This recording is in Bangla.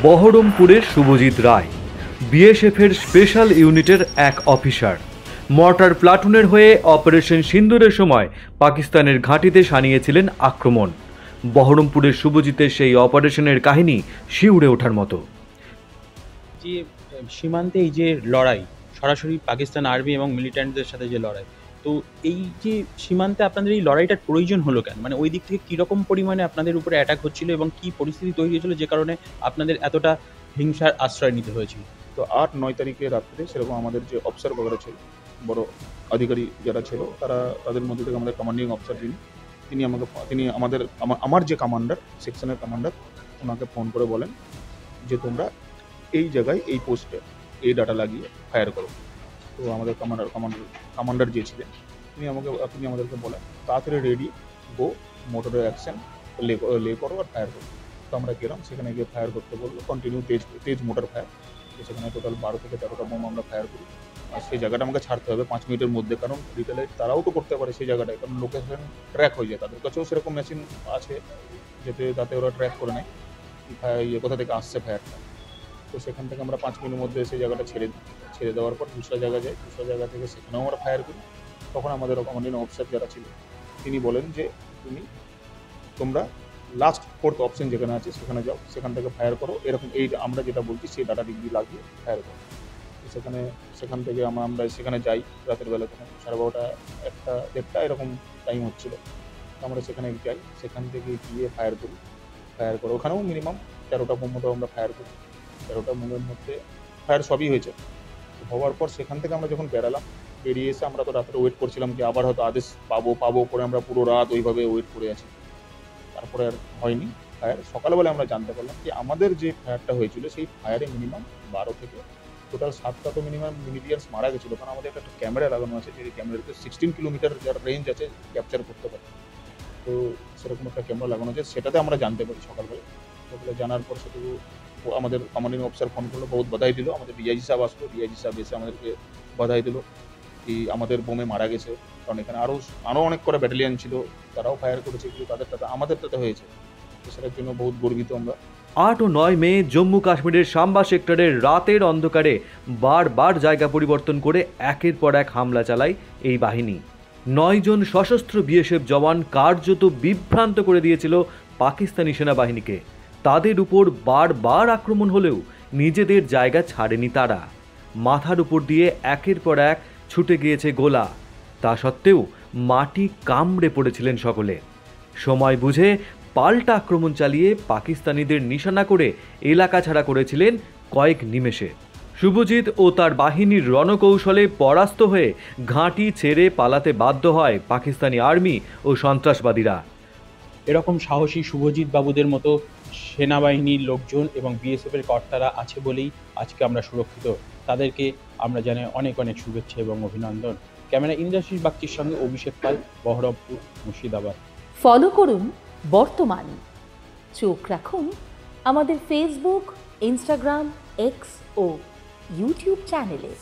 বহরমপুরের শুভজিৎ রায় বিএসএফের স্পেশাল ইউনিটের এক অফিসার মর্টার প্লাটুনের হয়ে অপারেশন সিন্দুরের সময় পাকিস্তানের ঘাঁটিতে শানিয়েছিলেন আক্রমণ। বহরমপুরের শুভজিতের সেই অপারেশনের কাহিনী শিউরে ওঠার মতো। যে সীমান্তে এই যে লড়াই, সরাসরি পাকিস্তান আর্মি এবং মিলিট্যান্টদের সাথে যে লড়াই, তো এই যে সীমান্তে আপনাদের এই লড়াইটার প্রয়োজন হলো কেন? মানে ওই দিক থেকে কীরকম পরিমাণে আপনাদের উপরে অ্যাটাক হচ্ছিল এবং কী পরিস্থিতি তৈরি হয়েছিল যে কারণে আপনাদের এতটা হিংসার আশ্রয় নিতে হয়েছিল? তো 8-9 তারিখে রাত্রে সেরকম আমাদের যে অফিসার বগেরা ছিল, বড় আধিকারী যারা ছিল, তাদের মধ্যে থেকে আমাদের কমান্ডিং অফিসার তিনি আমার যে কমান্ডার, সেকশনের কমান্ডার, ওনাকে ফোন করে বলেন যে তোমরা এই জায়গায় এই পোস্টে এই ডাটা লাগিয়ে ফায়ার করো। তো আমাদের কমান্ডার যে ছিলেন তিনি আমাদেরকে বলেন তাড়াতাড়ি রেডি গো, মোটরের অ্যাকশন লে করো আর ফায়ার করো। তো আমরা গেলাম, সেখানে গিয়ে ফায়ার করতে বললো, কন্টিনিউ তেজ মোটর ফায়ার। তো সেখানে টোটাল 12 থেকে 13টা বোম আমরা ফায়ার করি। আর সেই জায়গাটা আমাকে ছাড়তে হবে 5 মিনিটের মধ্যে, কারণ রিটেলাইট তারাও তো করতে পারে সেই জায়গাটায়, কারণ লোকেশন ট্র্যাক হয়ে যায়, তাদের কাছেও সেরকম মেশিন আছে যাতে ওরা ট্র্যাক করে নেয় কোথা থেকে আসছে ফায়ারটা। তো সেখান থেকে আমরা 5 মিনিটের মধ্যে সেই জায়গাটা ছেড়ে দেওয়ার পর দুসরা জায়গা যাই। দুসরা জায়গা থেকে সেখানেও আমরা ফায়ার করি। তখন আমাদের কমান্ডিং অফিসার যারা ছিল তিনি বলেন যে তোমরা লাস্ট 4th অপশন যেখানে আছে সেখানে যাও, সেখান থেকে ফায়ার করো, এরকম এই আমরা যেটা বলছি সেই ডাটা ডিগ্রি লাগিয়ে ফায়ার করো। সেখান থেকে আমরা সেখানে যাই রাতের বেলা, তখন 12:30 1টা 1:30 এরকম টাইম হচ্ছিল। আমরা সেখানে যাই, সেখান থেকে গিয়ে ফায়ার করে ওখানেও মিনিমাম 13টা বোম মতো আমরা ফায়ার করি। 13টা বোমের মধ্যে ফায়ার সবই হয়েছে। হওয়ার পর সেখান থেকে আমরা যখন বেরিয়ে এসে আমরা তো রাত্রে ওয়েট করছিলাম যে আবার হয়তো আদেশ পাবো করে আমরা পুরো রাত ওইভাবে ওয়েট করে আছি। তারপরে আর হয়নি ফায়ার। সকালবেলা আমরা জানতে পারলাম যে আমাদের যে ফায়ারটা হয়েছিল সেই ফায়ারে মিনিমাম 12 থেকে টোটাল 7টা তো মিনিমাম মিলিটিয়ান্স মারা গেছিলো, কারণ আমাদের একটা ক্যামেরা লাগানো আছে, যে ক্যামেরাতে 16 কিলোমিটার যার রেঞ্জ আছে ক্যাপচার করতে পারে। তো সেরকম একটা ক্যামেরা লাগানো আছে, সেটাতে আমরা জানতে পারি সকালবেলা জানার পর সেটুকু আমাদের কমান্ডিং অফিসার ফোন করলো, বহুত বাধাই দিল। আমাদের ডিআইজি সাহেব আসলো, ডিআইজি সাহেব এসে আমাদেরকে বাধাই দিল কি আমাদের বোমে মারা গেছে, কারণ এখানে আরও অনেক করে ব্যাটালিয়ান ছিল, তারাও ফায়ার করেছে, কিন্তু আমাদেরটাতে হয়েছে। তো সেটার জন্য বহুত গর্বিত আমরা। 8 ও 9 মে জম্মু কাশ্মীরের সাম্বা সেক্টরের রাতের অন্ধকারে বারবার জায়গা পরিবর্তন করে একের পর এক হামলা চালায় এই বাহিনী। 9 জন সশস্ত্র বিএসএফ জওয়ান কার্যত বিভ্রান্ত করে দিয়েছিল পাকিস্তানি সেনাবাহিনীকে। তাদের উপর বারবার আক্রমণ হলেও নিজেদের জায়গা ছাড়েনি তারা। মাথার উপর দিয়ে একের পর এক ছুটে গিয়েছে গোলা, তা সত্ত্বেও মাটি কামড়ে পড়েছিলেন সকলে। সময় বুঝে পাল্টা আক্রমণ চালিয়ে পাকিস্তানিদের নিশানা করে এলাকা ছাড়া করেছিলেন কয়েক নিমেষে। শুভজিৎ ও তার বাহিনীর রণকৌশলে পরাস্ত হয়ে ঘাঁটি ছেড়ে পালাতে বাধ্য হয় পাকিস্তানি আর্মি ও সন্ত্রাসবাদীরা। এরকম সাহসী শুভজিৎ বাবুদের মতো সেনাবাহিনীর লোকজন এবং বিএসএফের কর্তারা আছে বলেই আজকে আমরা সুরক্ষিত। তাদেরকে আমরা জানাই অনেক অনেক শুভেচ্ছা এবং অভিনন্দন। ক্যামেরা ইন্দ্রাশিস বাগচির সঙ্গে অভিষেক পাল, বহরমপুর, মুর্শিদাবাদ। ফলো করুন বর্তমান, চোখ রাখুন আমাদের ফেসবুক, ইনস্টাগ্রাম, এক্স ও ইউটিউব চ্যানেলে।